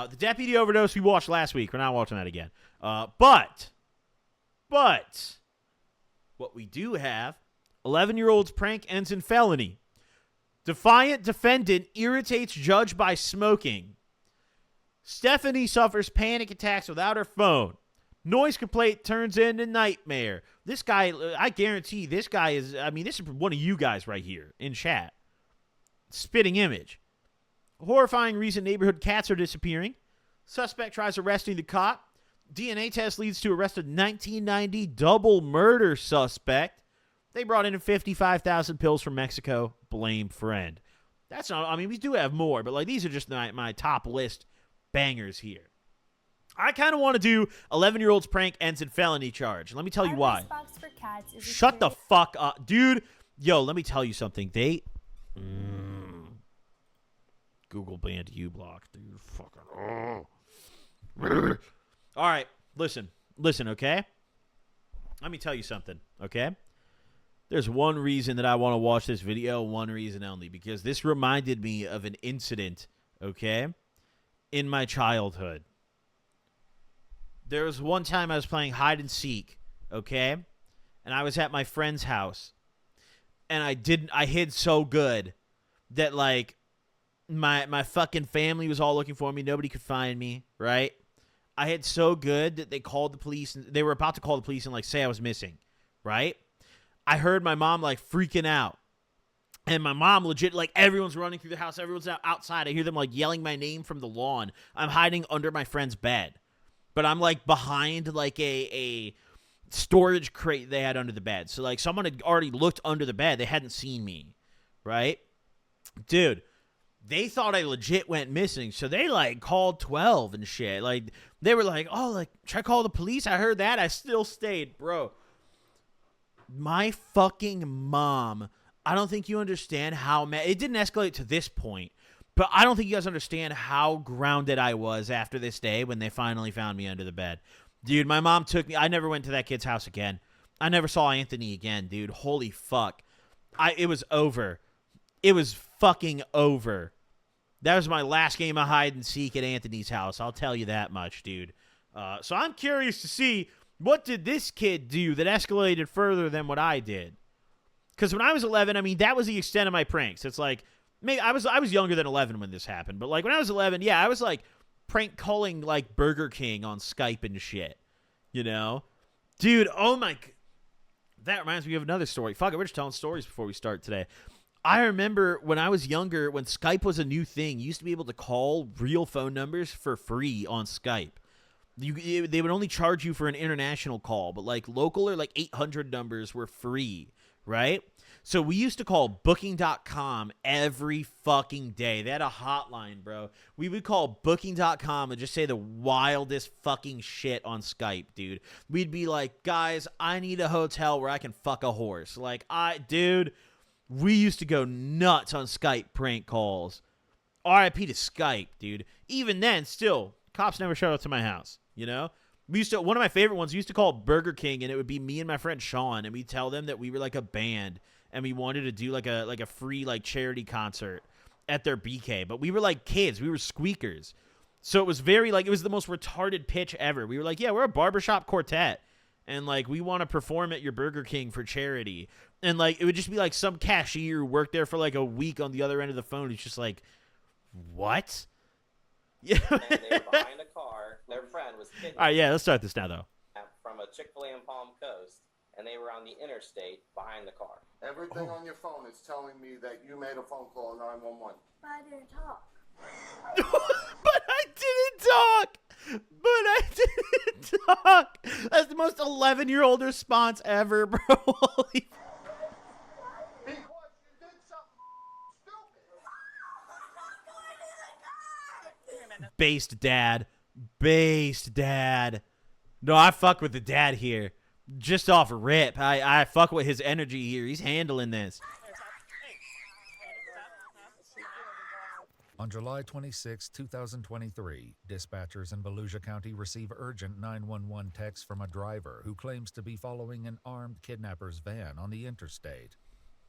The deputy overdose we watched last week. We're not watching that again. But what we do have, 11-year-old's prank ends in felony. Defiant defendant irritates judge by smoking. Stephanie suffers panic attacks without her phone. Noise complaint turns into nightmare. This guy, I guarantee this guy is, this is one of you guys right here in chat. Spitting image. Horrifying reason neighborhood cats are disappearing. Suspect tries arresting the cop. DNA test leads to arrest of 1990 double murder suspect. They brought in 55,000 pills from Mexico. Blame friend. That's not, we do have more, but these are just my top list bangers here. I kind of want to do 11-year-old's prank ends in felony charge. Let me tell you why. Shut the fuck up. Dude, yo, let me tell you something. They... Google banned uBlock, dude. Fucking... All right, listen, okay? Let me tell you something, okay? There's one reason that I want to watch this video, one reason only, because this reminded me of an incident, okay, in my childhood. There was one time I was playing hide and seek, okay, and I was at my friend's house, and I hid so good that, my fucking family was all looking for me. Nobody could find me, right? I hid so good that they called the police. They were about to call the police and, say I was missing, right? I heard my mom, freaking out. And my mom legit, everyone's running through the house. Everyone's outside. I hear them, yelling my name from the lawn. I'm hiding under my friend's bed. But I'm, behind, a storage crate they had under the bed. So, someone had already looked under the bed. They hadn't seen me, right? Dude, they thought I legit went missing. So they, called 12 and shit. They were should I call the police? I heard that. I still stayed, bro. My fucking mom, I don't think you understand how it didn't escalate to this point, but I don't think you guys understand how grounded I was after this day when they finally found me under the bed. Dude, my mom took me. I never went to that kid's house again. I never saw Anthony again, dude. Holy fuck. It was over. It was fucking over. That was my last game of hide and seek at Anthony's house. I'll tell you that much, dude. So I'm curious to see, what did this kid do that escalated further than what I did? Because when I was 11, that was the extent of my pranks. It's maybe I was younger than 11 when this happened. But, when I was 11, yeah, I was, prank calling, Burger King on Skype and shit. You know? Dude, oh my... That reminds me of another story. Fuck it, we're just telling stories before we start today. I remember when I was younger, when Skype was a new thing, you used to be able to call real phone numbers for free on Skype. They would only charge you for an international call, but local or 800 numbers were free, right? So we used to call Booking.com every fucking day. They had a hotline, bro. We would call Booking.com and just say the wildest fucking shit on Skype, dude. We'd be like, guys, I need a hotel where I can fuck a horse. Dude, we used to go nuts on Skype prank calls. RIP to Skype, dude. Even then, still, cops never showed up to my house. You know, one of my favorite ones, we used to call Burger King, and it would be me and my friend Sean, and we'd tell them that we were a band, and we wanted to do a free charity concert at their BK. But we were kids, we were squeakers, so it was very it was the most retarded pitch ever. We were yeah, we're a barbershop quartet, and we want to perform at your Burger King for charity, and it would just be some cashier who worked there for a week on the other end of the phone. He's just what? Yeah. And they were behind a car. Their friend was kidnapped. All right, yeah, let's start this now, though. From a Chick-fil-A in Palm Coast, and they were on the interstate behind the car. Everything on your phone is telling me that you made a phone call 911. But I didn't talk. But I didn't talk. That's the most 11-year-old response ever, bro. Holy... Because you did something stupid. Based dad. No, I fuck with the dad here. Just off rip. I fuck with his energy here. He's handling this. On July 26, 2023, dispatchers in Volusia County receive urgent 911 text from a driver who claims to be following an armed kidnapper's van on the interstate.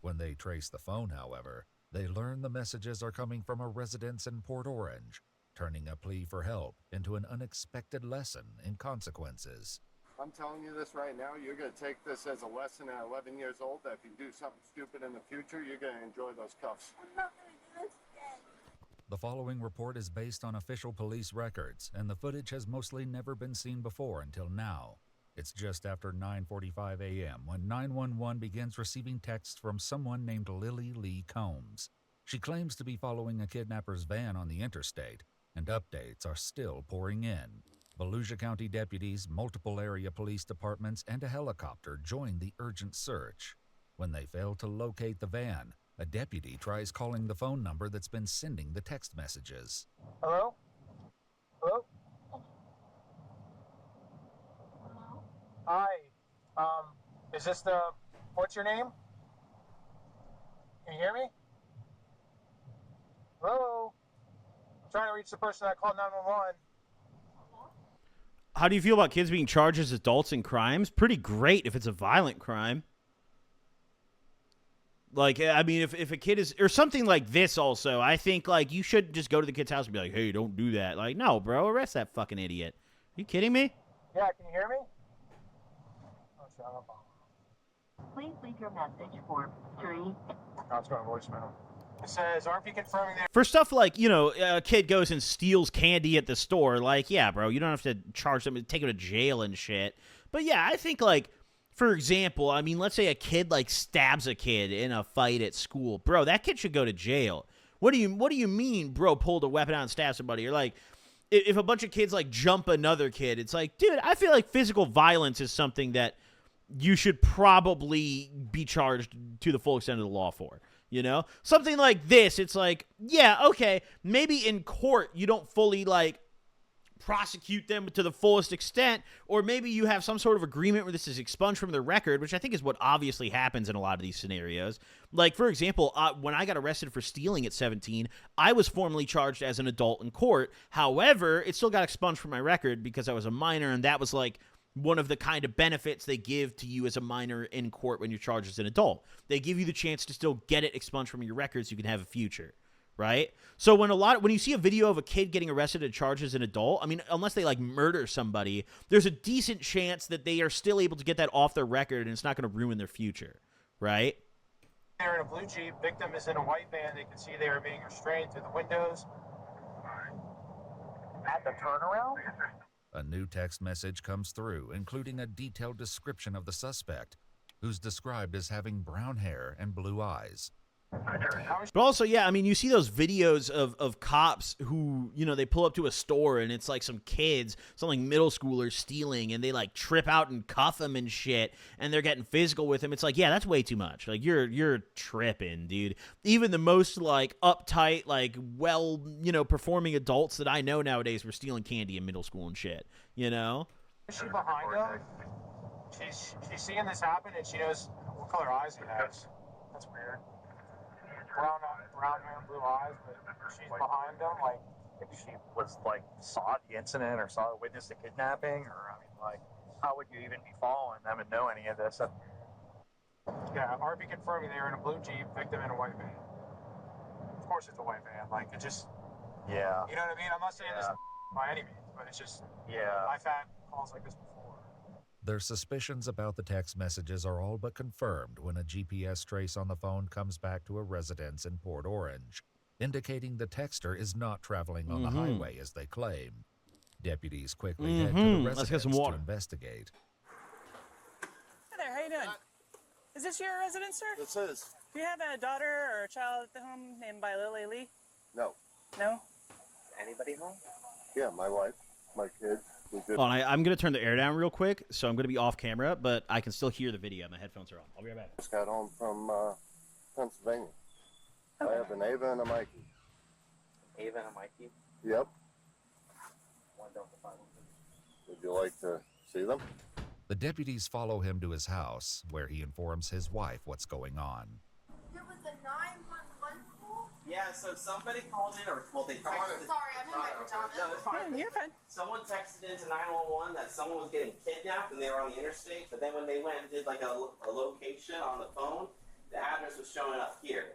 When they trace the phone, however, they learn the messages are coming from a residence in Port Orange. turning a plea for help into an unexpected lesson in consequences. I'm telling you this right now, you're going to take this as a lesson at 11 years old, that if you do something stupid in the future, you're going to enjoy those cuffs. I'm not gonna do this again. The following report is based on official police records, and the footage has mostly never been seen before until now. It's just after 9:45 a.m. when 911 begins receiving texts from someone named Lily Lee Combs. She claims to be following a kidnapper's van on the interstate, and updates are still pouring in. Volusia County deputies, multiple area police departments, and a helicopter join the urgent search. When they fail to locate the van, a deputy tries calling the phone number that's been sending the text messages. Hello? Hello? Hello? Hi. Is this the... What's your name? Can you hear me? Hello? I'm trying to reach the person that called 911. How do you feel about kids being charged as adults in crimes? Pretty great if it's a violent crime. Like, I mean, if a kid is, or something like this also, I think, like, you should just go to the kid's house and be like, hey, don't do that. Like, no, bro, arrest that fucking idiot. Are you kidding me? Yeah, can you hear me? Oh, shut up. Please leave your message for 3. No, it's going to voicemail. It says, RP confirming that... For stuff like, you know, a kid goes and steals candy at the store, like, yeah, bro, you don't have to charge them, take them to jail and shit. But yeah, I think, like, for example, I mean, let's say a kid, like, stabs a kid in a fight at school. Bro, that kid should go to jail. What do you mean, bro, pulled a weapon out and stabbed somebody? Or, like, if a bunch of kids, like, jump another kid, it's like, dude, I feel like physical violence is something that you should probably be charged to the full extent of the law for. You know, something like this, it's like, yeah, okay, maybe in court you don't fully, like, prosecute them to the fullest extent, or maybe you have some sort of agreement where this is expunged from their record, which I think is what obviously happens in a lot of these scenarios. Like, for example, when I got arrested for stealing at 17, I was formally charged as an adult in court. However, it still got expunged from my record because I was a minor, and that was, like, one of the kind of benefits they give to you as a minor in court when you're charged as an adult. They give you the chance to still get it expunged from your record so you can have a future, right? So when you see a video of a kid getting arrested and charged as an adult, I mean, unless they, like, murder somebody, there's a decent chance that they are still able to get that off their record and it's not going to ruin their future, right? They're in a blue Jeep. Victim is in a white van. They can see they are being restrained through the windows. At the turnaround? A new text message comes through, including a detailed description of the suspect, who's described as having brown hair and blue eyes. But also, yeah, I mean, you see those videos of cops who, you know, they pull up to a store and it's like some kids, some like middle schoolers stealing, and they like trip out and cuff them and shit, and they're getting physical with them. It's like, yeah, that's way too much. Like, you're tripping, dude. Even the most like uptight, like well, you know, performing adults that I know nowadays were stealing candy in middle school and shit. You know? Is she behind him? She's seeing this happen and she knows what color eyes he has. That's weird. Brown hair and blue eyes, but she's behind him. Like, if she was like saw the incident or saw witnessed the kidnapping, or I mean, like, how would you even be following them and know any of this? yeah, RP confirming they were in a blue Jeep, victim in a white van. Of course it's a white van. Like, it just, Yeah. you know what I mean? I'm not saying this by any means, but it's just, Yeah. I've had calls like this before. Their suspicions about the text messages are all but confirmed when a GPS trace on the phone comes back to a residence in Port Orange, indicating the texter is not traveling on the highway as they claim. Deputies quickly head to the Let's get some residence to water. investigate. Hi there, how you doing? Is this your residence, sir? This is. Do you have a daughter or a child at the home named by Lily Lee? No. No? Anybody home? Yeah, my wife, my kids. We did. Hold on, I'm going to turn the air down real quick, so I'm going to be off camera, but I can still hear the video. My headphones are on. I'll be right back. Just got home from Pennsylvania. I have an Ava and a Mikey. Ava and Mikey? Yep. One Delta 5. Would you like to see them? The deputies follow him to his house, where he informs his wife what's going on. There was a 911 call? Yeah, so somebody called in, or, well, they texted. Sorry, I'm in my pajamas. No, it's fine. You're fine. Someone texted into 911 that someone was getting kidnapped and they were on the interstate, but then when they went and did like a location on the phone, the address was showing up here.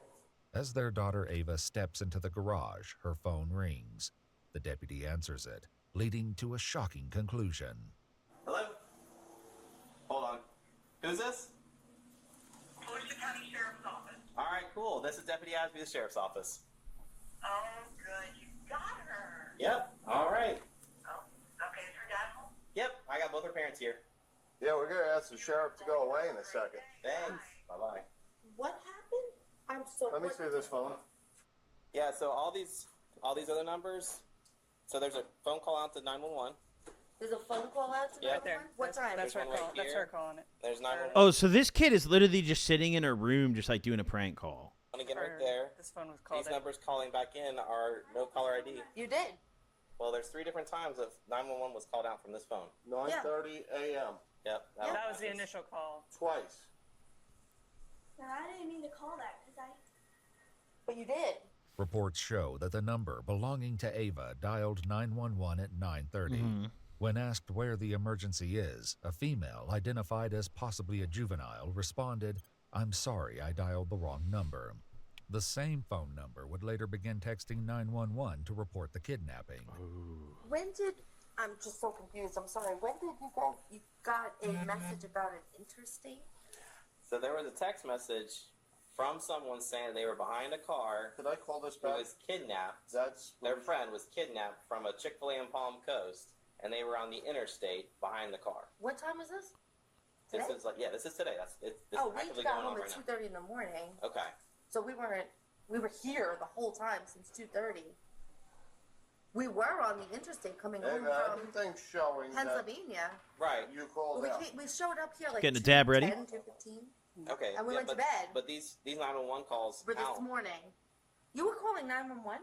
As their daughter Ava steps into the garage, her phone rings. The deputy answers it, leading to a shocking conclusion. Hello? Hold on. Who's this? Volusia County Sheriff's Office. All right, cool. This is Deputy Asby, the Sheriff's Office. Oh, good. You got her. Yep. All right. Oh, okay. Is her dad home? Yep. I got both her parents here. Yeah, we're gonna ask the sheriff to go away in a second. Thanks. Bye-bye. What happened? I'm so. Let me see this phone. Yeah, so all these other numbers. So there's a phone call out to 911. There's a phone call out to Yeah. 911? What time? That's her There's one call. right That's here. her calling it. There's 911. Oh, so this kid is literally just sitting in her room, just like doing a prank call. Again, right Her- there. This phone was called These in. numbers calling back in are no caller ID. You did. Well, there's 3 different times that 911 was called out from this phone. 9:30 a.m. Yep. That was the initial call. Twice. No, I didn't mean to call that because But you did. Reports show that the number belonging to Ava dialed 911 at 9:30. When asked where the emergency is, a female identified as possibly a juvenile responded, "I'm sorry, I dialed the wrong number." The same phone number would later begin texting 911 to report the kidnapping. When did, I'm just so confused, I'm sorry, when did you got a message about an interstate? So there was a text message from someone saying they were behind a car Could I call this who back? was kidnapped. That's Their friend was kidnapped from a Chick-fil-A in Palm Coast, and they were on the interstate behind the car. What time is this? This Today? is this is today. This Oh, is we actively got going on home right at now. 2:30 in the morning, Okay. so we were here the whole time since 2:30. We were on the interstate coming home Ava, from everything's showing that Pennsylvania. Right. you called But out. we showed up here like Getting a dab ready? 2:10, 2:15. Okay. And we yeah, went to but, bed. But these 911 calls For this count. morning. You were calling 911?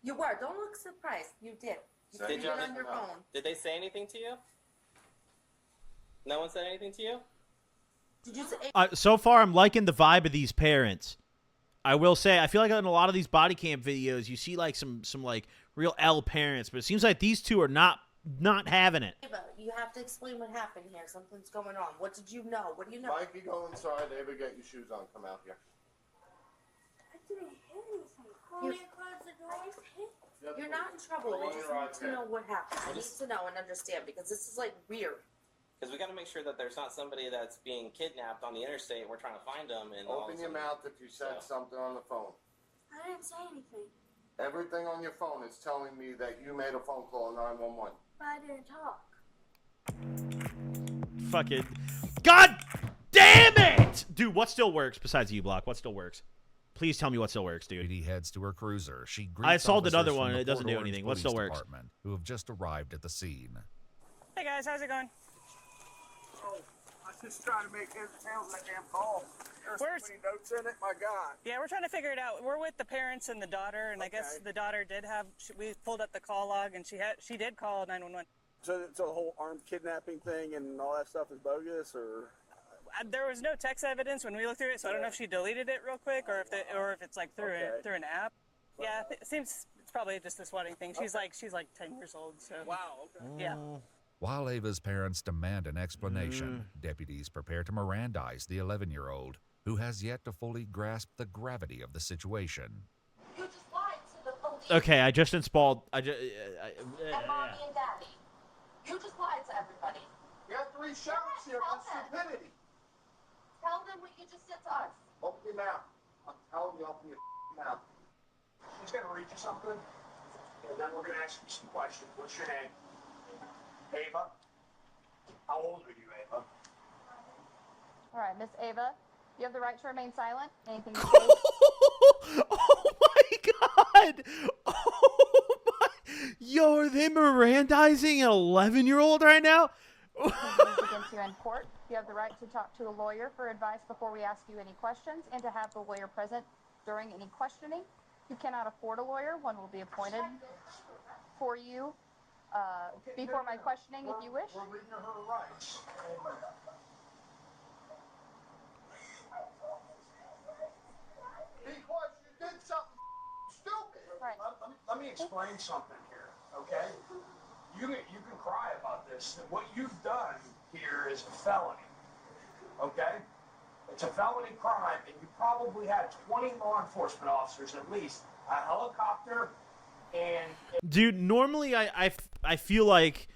You were. Don't look surprised. You did. You Did did you? it on your No. phone. Did they say anything to you? No one said anything to you? Did you say? So far, I'm liking the vibe of these parents. I will say, I feel like in a lot of these body cam videos, you see like some like real L parents, but it seems like these two are not having it. Ava, you have to explain what happened here. Something's going on. What did you know? What do you know? Mikey, go inside. Ava, get your shoes on. Come out here. I didn't hit anything. Call me and close the door. I just hit. You're not in trouble. I just need to know what happened. I need to know and understand because this is like weird. Because we got to make sure that there's not somebody that's being kidnapped on the interstate and we're trying to find them. And all of a Open your sudden- mouth if you said something on the phone. I didn't say anything, Everything on your phone is telling me that you made a phone call 911. but I didn't talk. Fucking God damn it, dude! What still works besides U-Block? What still works? Please tell me what still works, dude. Deputy heads to her cruiser. She greets I sold officers another from one, the it doesn't Port do Orange anything. What Police still works? Department, who have just arrived at the scene. Hey guys, how's it going? Oh, I was just trying to make heads or tails of that damn call. There's Where's- so many notes in it, my God. Yeah, we're trying to figure it out. We're with the parents and the daughter, and I guess Okay. the daughter did have. We pulled up the call log, and she did call 911. So the whole armed kidnapping thing and all that stuff is bogus, or? There was no text evidence when we looked through it, so I don't know if she deleted it real quick or if it's like through Okay. through an app. Yeah, it seems it's probably just this wedding thing. She's like 10 years old, so Wow, okay. yeah. While Ava's parents demand an explanation, deputies prepare to Mirandize the 11-year-old, who has yet to fully grasp the gravity of the situation. You just lied to the police Okay, I just installed. and mommy and daddy. You just lied to everybody. You have 3 sheriffs here for stupidity. Tell them what you just said to us. Open your mouth. I'm telling you, open your mouth. She's gonna read you something, and then we're gonna ask you some questions. What's your name? Ava. How old are you, Ava? All right, Miss Ava, you have the right to remain silent. Anything you say. Oh my God! Oh my! Yo, are they Mirandizing an 11-year-old right now? Against you in court. You have the right to talk to a lawyer for advice before we ask you any questions and to have the lawyer present during any questioning. If you cannot afford a lawyer, one will be appointed for you before my questioning if you wish. We're reading her rights. Because you did something stupid. Right. Let me explain something here, okay? You can cry about this. What you've done here is a felony, okay? It's a felony crime, and you probably had 20 law enforcement officers at least, a helicopter, And Dude, normally I feel like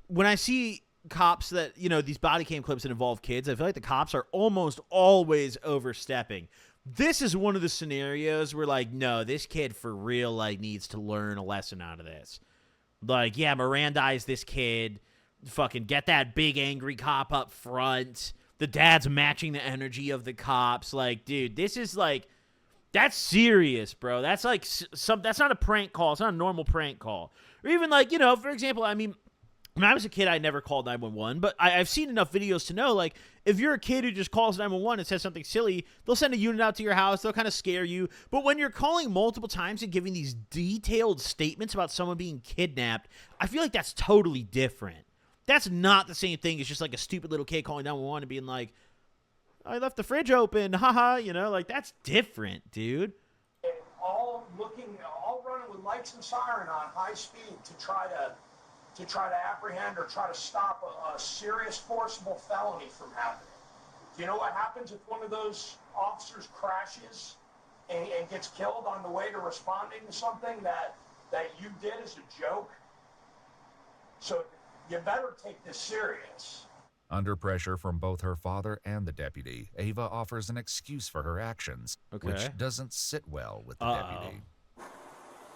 when I see cops that, you know, these body cam clips that involve kids, I feel like the cops are almost always overstepping. This is one of the scenarios where, like, no, this kid for real, like, needs to learn a lesson out of this. Like, yeah, Mirandize this kid. Fucking get that big angry cop up front. The dad's matching the energy of the cops. Like, dude, this is like, that's serious, bro. That's like that's not a prank call. It's not a normal prank call. Or even like, you know, for example, I mean, when I was a kid, I never called 911, but I've seen enough videos to know, like, if you're a kid who just calls 911 and says something silly, they'll send a unit out to your house. They'll kind of scare you. But when you're calling multiple times and giving these detailed statements about someone being kidnapped, I feel like that's totally different. That's not the same thing as just like a stupid little kid calling 911 and being like, I left the fridge open, haha, you know, like that's different, dude. all running with lights and siren on high speed to try to apprehend or try to stop a serious forcible felony from happening. Do you know what happens if one of those officers crashes and gets killed on the way to responding to something that you did as a joke? So you better take this serious. Under pressure from both her father and the deputy, Ava offers an excuse for her actions, which doesn't sit well with the deputy.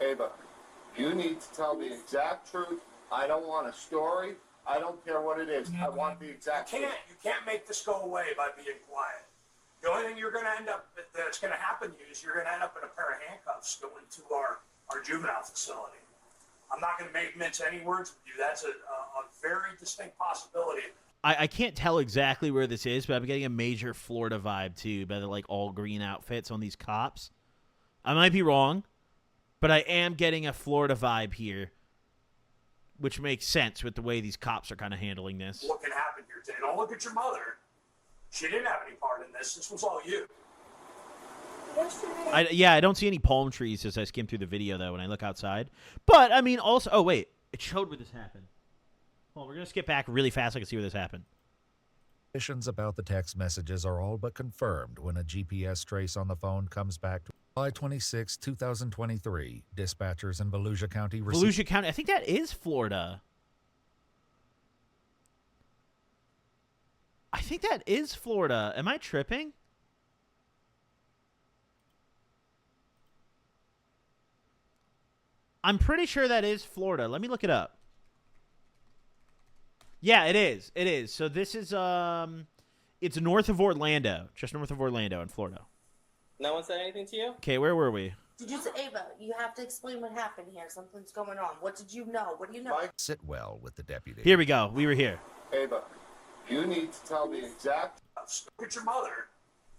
Ava, you need to tell the exact truth. I don't want a story. I don't care what it is. I want the exact truth. You can't make this go away by being quiet. The only thing that's going to happen to you is you're going to end up in a pair of handcuffs going to our juvenile facility. I'm not going to mince any words with you. That's a very distinct possibility. I can't tell exactly where this is, but I'm getting a major Florida vibe, too, by the, like, all-green outfits on these cops. I might be wrong, but I am getting a Florida vibe here, which makes sense with the way these cops are kind of handling this. What can happen here today? Don't look at your mother. She didn't have any part in this. This was all you. I don't see any palm trees as I skim through the video, though, when I look outside. But, I mean, also... Oh, wait. It showed where this happened. Well, we're going to skip back really fast so I can see where this happened. Suspicions about the text messages are all but confirmed when a GPS trace on the phone comes back to July 26, 2023. Dispatchers in Volusia County Volusia County. I think that is Florida. I think that is Florida. Am I tripping? I'm pretty sure that is Florida. Let me look it up. Yeah, it is. It is. So this is it's north of Orlando, just north of Orlando in Florida. No one said anything to you? Okay, where were we? Did you say, Ava, you have to explain what happened here. Something's going on. What did you know? What do you know? sit well with the deputy. Here we go. We were here. Ava, you need to tell the exact... Look at your mother.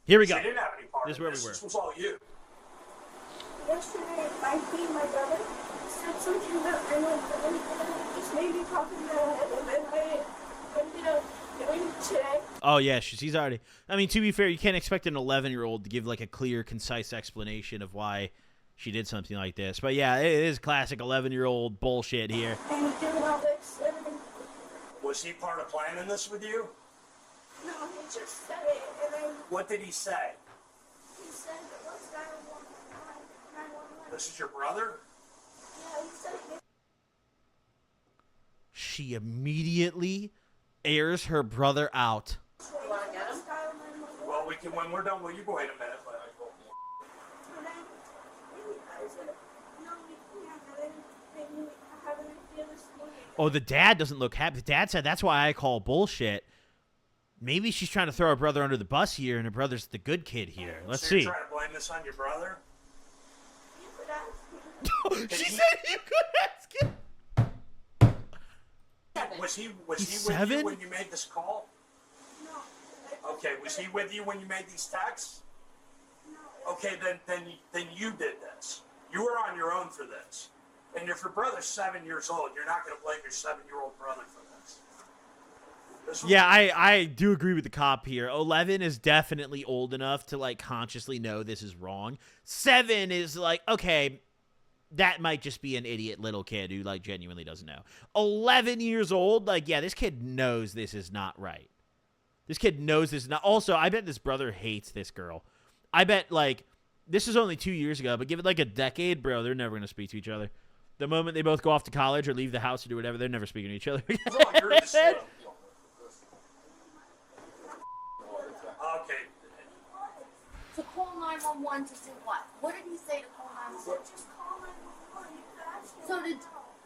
Here we go. She didn't have any part This is in where this. we were. This was all you. Yesterday, my brother said something that I know just made me pop in the head, and then I ended up doing it today. Oh, yeah, she's already... I mean, to be fair, you can't expect an 11-year-old to give, like, a clear, concise explanation of why she did something like this. But, yeah, it is classic 11-year-old bullshit here. And doing all this, and... Was he part of planning this with you? No, he just said it, and then... What did he say? He said, let's 911. This is your brother? Yeah, he said it. She immediately airs her brother out. You want to get him? Well, we can, when we're done, will you go wait a minute? And then, I said, no, we can't, and then I have an idea this morning. Oh, the dad doesn't look happy. The dad said, that's why I call bullshit. Maybe she's trying to throw her brother under the bus here, and her brother's the good kid here. Let's so see. You're trying to blame this on your brother? You could ask him. She said you could ask him. Was he with 7? you when you made this call? No. Okay, was he with you when you made these texts? No. Okay, then you did this. You were on your own for this. And if your brother's 7 years old, you're not going to blame your 7-year-old brother for this. Yeah, I do agree with the cop here. 11 is definitely old enough to, like, consciously know this is wrong. 7 is like, okay, that might just be an idiot little kid who, like, genuinely doesn't know. 11 years old, like, yeah, this kid knows this is not right. This kid knows this is not. Also, I bet this brother hates this girl. I bet, like, this is only 2 years ago, but give it, like, a decade, bro, they're never going to speak to each other. The moment they both go off to college or leave the house or do whatever, they're never speaking to each other. Okay. To call 911 to do what? What did he say to call 911? Just call 911.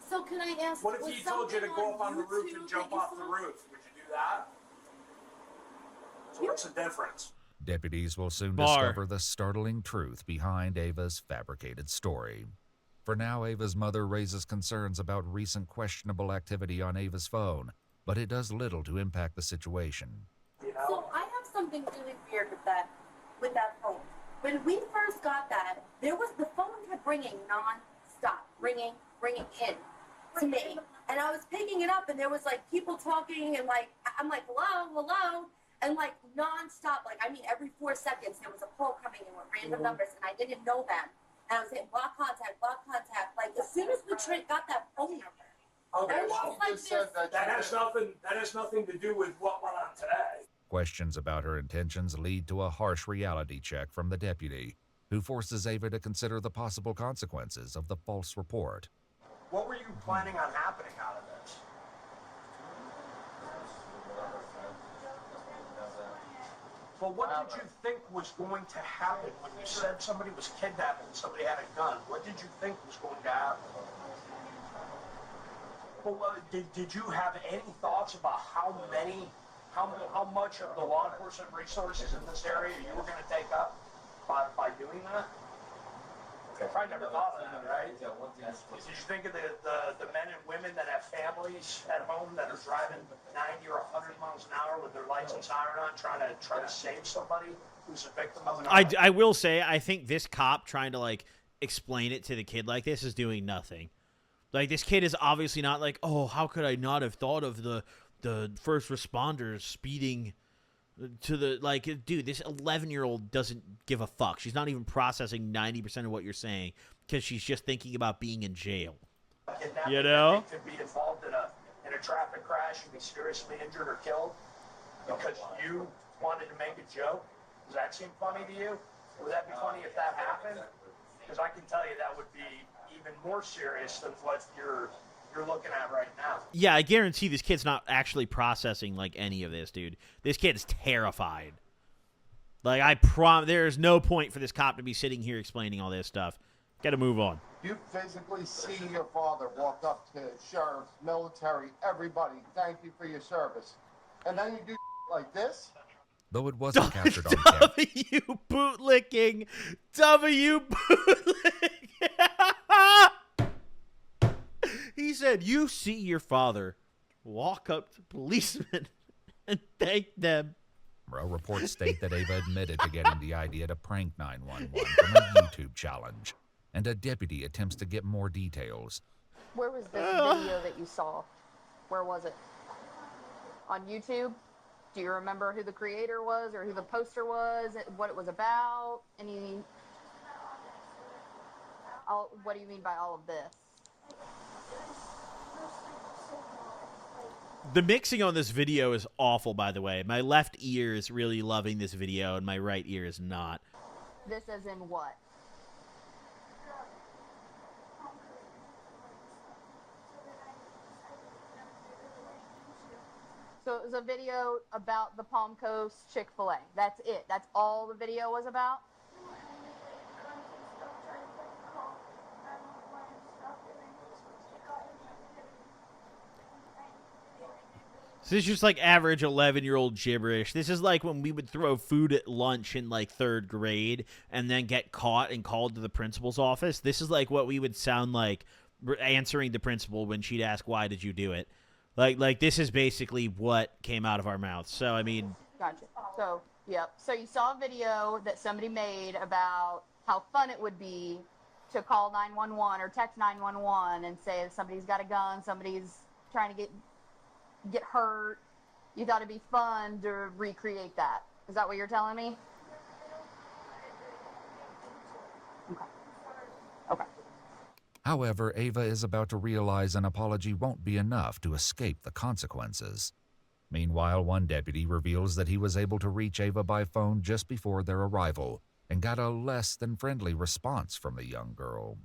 So can I ask? What if was he told you to something go up on the roof and YouTube jump that you off the saw? roof? Would you do that? So what's the difference? Deputies will soon Bar. discover the startling truth behind Ava's fabricated story. For now, Ava's mother raises concerns about recent questionable activity on Ava's phone, but it does little to impact the situation. You know? So I have something really weird with that phone. When we first got that, the phone kept ringing non-stop, ringing in to me. And I was picking it up and there was like people talking and like, I'm like, hello. And like non-stop, like, I mean, every 4 seconds there was a call coming in with random numbers and I didn't know them. And I was saying, block contact. Like as soon as we got that phone number, Okay, it was well, like You just said this. that has nothing to do with what went on today. Questions about her intentions lead to a harsh reality check from the deputy, who forces Ava to consider the possible consequences of the false report. What were you planning on happening out of this? Well, what did you think was going to happen when you said somebody was kidnapped and somebody had a gun? What did you think was going to happen? Well, did you have any thoughts about how much of the law enforcement resources in this area you were going to take up by doing that? I probably never thought of that, right? Did you think of the men and women that have families at home that are driving 90 or 100 miles an hour with their lights and siren on, trying to save somebody who's a victim of an I will say, I think this cop trying to like explain it to the kid like this is doing nothing. Like this kid is obviously not like, oh, how could I not have thought of the first responders speeding to the, like, dude, this 11-year-old doesn't give a fuck. She's not even processing 90% of what you're saying because she's just thinking about being in jail. You know? Could be involved in a traffic crash and be seriously injured or killed because you wanted to make a joke. Does that seem funny to you? Would that be funny if that happened? Because I can tell you that would be even more serious than what you're looking at right now. Yeah, I guarantee this kid's not actually processing like any of this, dude. This kid's terrified. Like there is no point for this cop to be sitting here explaining all this stuff. Got to move on. You physically see your father walk up to sheriffs, military, everybody, thank you for your service. And then you do like this? Though it wasn't captured on camera. W bootlicking. W bootlicking. He said, you see your father walk up to policemen and thank them. Reports state that Ava admitted to getting the idea to prank 911 from a YouTube challenge, and a deputy attempts to get more details. Where was this video that you saw? Where was it? On YouTube? Do you remember who the creator was or who the poster was, what it was about? What do you mean by all of this? The mixing on this video is awful, by the way. My left ear is really loving this video, and my right ear is not. This as in what? So it was a video about the Palm Coast Chick-fil-A. That's it. That's all the video was about? So this is just like average 11-year-old gibberish. This is like when we would throw food at lunch in like 3rd grade and then get caught and called to the principal's office. This is like what we would sound like answering the principal when she'd ask, why did you do it? Like this is basically what came out of our mouths. So, I mean. Gotcha. So, yep. So you saw a video that somebody made about how fun it would be to call 911 or text 911 and say somebody's got a gun, somebody's trying to get hurt. You thought it'd be fun to recreate that. Is that what you're telling me? Okay. However, Ava is about to realize an apology won't be enough to escape the consequences. Meanwhile, one deputy reveals that he was able to reach Ava by phone just before their arrival and got a less than friendly response from the young girl.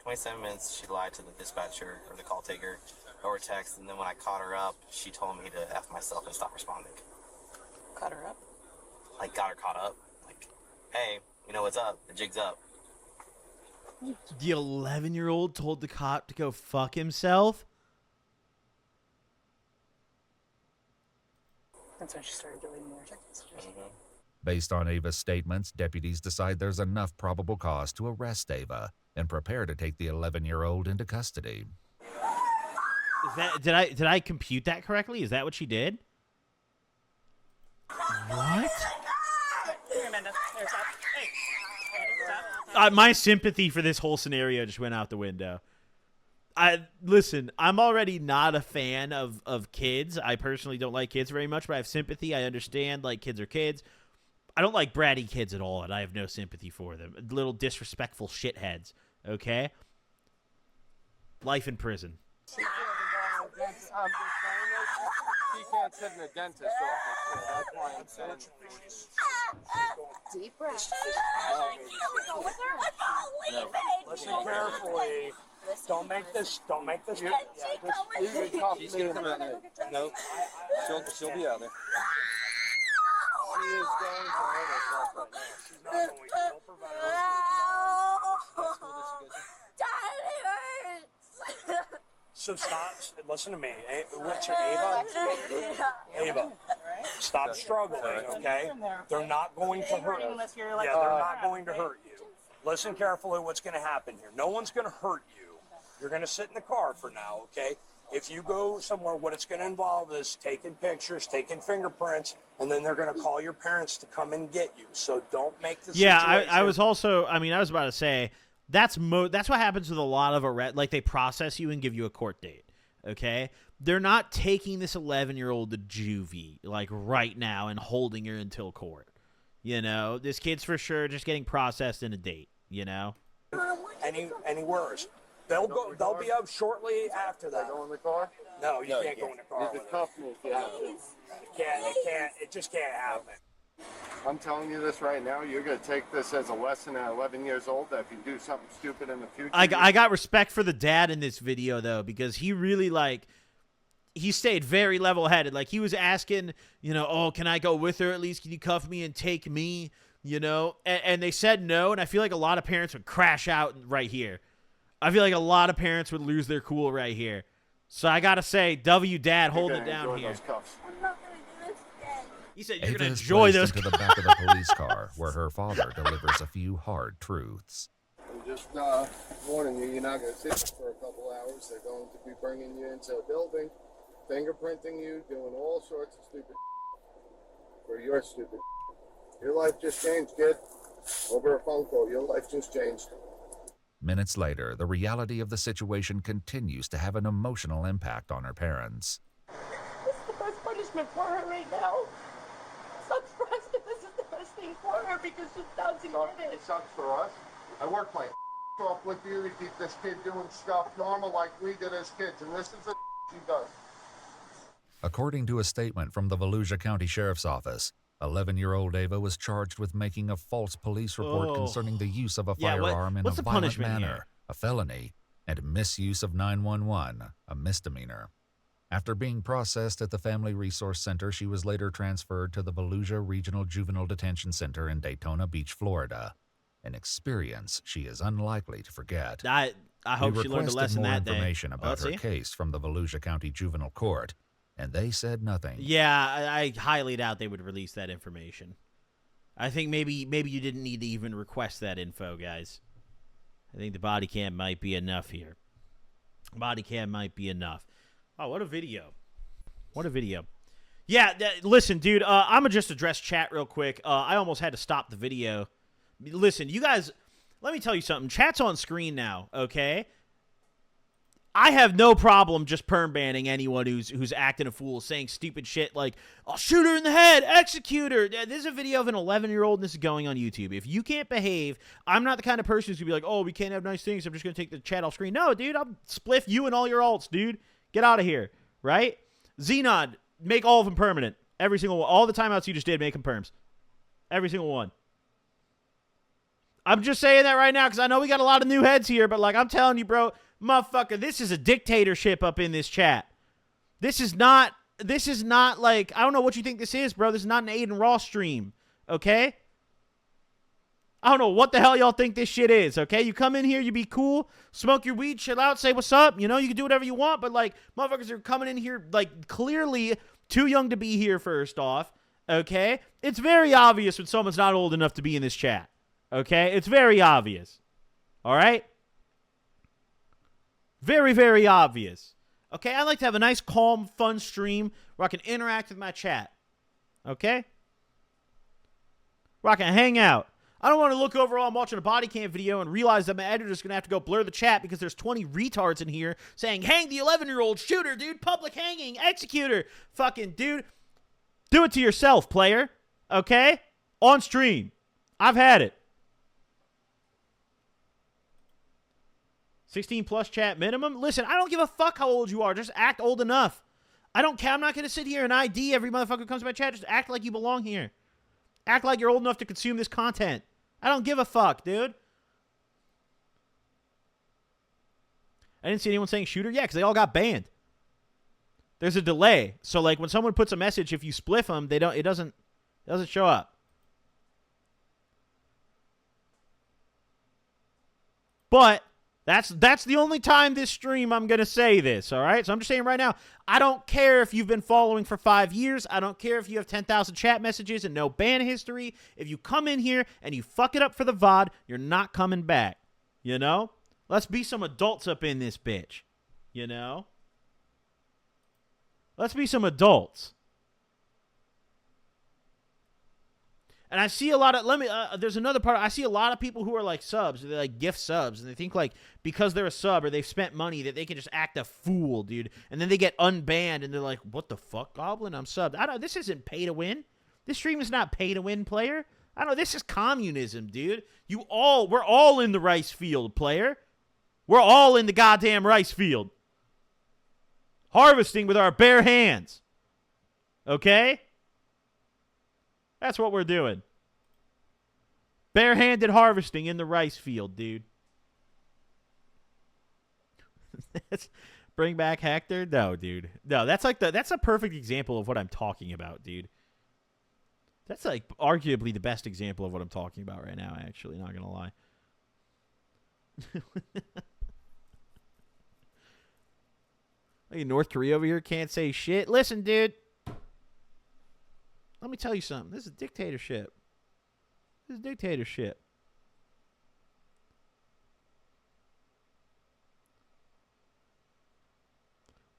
27 minutes, she lied to the dispatcher or the call taker over text, and then when I caught her up, she told me to F myself and stop responding. Caught her up? Like, got her caught up. Like, hey, you know what's up? The jig's up. The 11-year-old told the cop to go fuck himself? That's when she started deleting more text messages. Based on Ava's statements, deputies decide there's enough probable cause to arrest Ava and prepare to take the 11-year-old into custody. Is that did I compute that correctly? Is that what she did? What? Here, Amanda. Here, stop. Hey. Stop. My sympathy for this whole scenario just went out the window. Listen, I'm already not a fan of kids. I personally don't like kids very much, but I have sympathy. I understand, like, kids are kids. I don't like bratty kids at all, and I have no sympathy for them. Little disrespectful shitheads, okay? Life in prison. She can't sit in a dentist's office. That's why I'm saying. Deep breath. Listen carefully. Don't make this. She's gonna come out there. No, she'll be out there. She is going to hurt herself right now. She's not going to. Don't provide her. So stop. Listen to me. What's your Ava? Ava. Stop struggling, okay? They're not going to hurt you. Yeah, they're not going to hurt you. Listen carefully what's going to happen here. No one's going to hurt you. You're going to sit in the car for now, okay? If you go somewhere, what it's going to involve is taking pictures, taking fingerprints, and then they're going to call your parents to come and get you. So don't make the Yeah, situation. I was also, I was about to say, that's what happens with a lot of arrest. Like, they process you and give you a court date, okay? They're not taking this 11-year-old to juvie, like, right now and holding her until court. You know? This kid's for sure just getting processed in a date, you know? Any worse? They'll be up shortly after that. Go in the car? No, you can't go in the car. You can cuff me if you have to. It just can't happen. I'm telling you this right now. You're going to take this as a lesson at 11 years old that if you do something stupid in the future. I got respect for the dad in this video, though, because he really, like, he stayed very level-headed. Like, he was asking, you know, oh, can I go with her at least? Can you cuff me and take me? You know? And they said no, and I feel like a lot of parents would crash out right here. I feel like a lot of parents would lose their cool right here. So I got to say, W Dad, hold it down here. I'm not going to do this again. He said you're Ava going to is enjoy placed those. into the back of the police car, where her father delivers a few hard truths. I'm just warning you, you're not going to sit for a couple hours. They're going to be bringing you into a building, fingerprinting you, doing all sorts of stupid for your stupid. Your life just changed, kid. Over a phone call, your life just changed. Minutes later, the reality of the situation continues to have an emotional impact on her parents. This is the best punishment for her right now. Sucks for us, but this is the best thing for her because she doesn't get it. It sucks for us. I work my off with you to keep this kid doing stuff normal like we did as kids, and this is the she does. According to a statement from the Volusia County Sheriff's Office, 11-year-old Ava was charged with making a false police report concerning the use of a firearm in a violent manner, a felony, and misuse of 911, a misdemeanor. After being processed at the Family Resource Center, she was later transferred to the Volusia Regional Juvenile Detention Center in Daytona Beach, Florida, an experience she is unlikely to forget. I hope she learned a lesson that day. We requested more information about her case from the Volusia County Juvenile Court, and they said nothing. Yeah, I highly doubt they would release that information. I think maybe you didn't need to even request that info, guys. I think the body cam might be enough here. Body cam might be enough. Oh, what a video. What a video. Yeah, listen, dude, I'm going to just address chat real quick. I almost had to stop the video. Listen, you guys, let me tell you something. Chat's on screen now, okay? I have no problem just perm banning anyone who's acting a fool, saying stupid shit like, I'll shoot her in the head, execute her. This is a video of an 11-year-old, and this is going on YouTube. If you can't behave, I'm not the kind of person who's going to be like, oh, we can't have nice things, I'm just going to take the chat off screen. No, dude, I'll spliff you and all your alts, dude. Get out of here, right? Xenon, make all of them permanent. Every single one. All the timeouts you just did, make them perms. Every single one. I'm just saying that right now because I know we got a lot of new heads here, but like I'm telling you, bro, motherfucker, this is a dictatorship up in this chat. This is not like, I don't know what you think this is, bro. This is not an Aiden Ross stream, okay? I don't know what the hell y'all think this shit is, okay? You come in here, you be cool, smoke your weed, chill out, say what's up. You know, you can do whatever you want, but, like, motherfuckers are coming in here, like, clearly too young to be here, first off, okay? It's very obvious when someone's not old enough to be in this chat, okay? It's very obvious, all right? Very, very obvious. Okay, I like to have a nice, calm, fun stream where I can interact with my chat, okay? Where I can hang out. I don't want to look over while I'm watching a body cam video and realize that my editor's going to have to go blur the chat because there's 20 retards in here saying, hang the 11-year-old shooter, dude. Public hanging. Executor. Fucking, dude. Do it to yourself, player. Okay? On stream. I've had it. 16 plus chat minimum. Listen, I don't give a fuck how old you are. Just act old enough. I don't care. I'm not going to sit here and ID every motherfucker who comes to my chat. Just act like you belong here. Act like you're old enough to consume this content. I don't give a fuck, dude. I didn't see anyone saying shooter. Yeah, because they all got banned. There's a delay. So, like, when someone puts a message, if you spliff them, it doesn't show up. But that's the only time this stream I'm going to say this, all right? So I'm just saying right now, I don't care if you've been following for 5 years. I don't care if you have 10,000 chat messages and no ban history. If you come in here and you fuck it up for the VOD, you're not coming back, you know? Let's be some adults up in this bitch, you know? Let's be some adults. And I see a lot of, there's another part, I see a lot of people who are like subs, they like gift subs, and they think like because they're a sub or they've spent money that they can just act a fool, dude. And then they get unbanned and they're like, what the fuck, Goblin? I'm subbed. This isn't pay to win. This stream is not pay to win, player. I don't know, this is communism, dude. We're all in the rice field, player. We're all in the goddamn rice field. Harvesting with our bare hands. Okay? That's what we're doing. Barehanded harvesting in the rice field, dude. Bring back Hector? No, dude. No, that's a perfect example of what I'm talking about, dude. That's like arguably the best example of what I'm talking about right now, actually, not gonna lie. Hey, North Korea over here can't say shit. Listen, dude. Let me tell you something. This is dictatorship. This is dictatorship.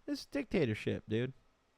This is dictatorship, dude.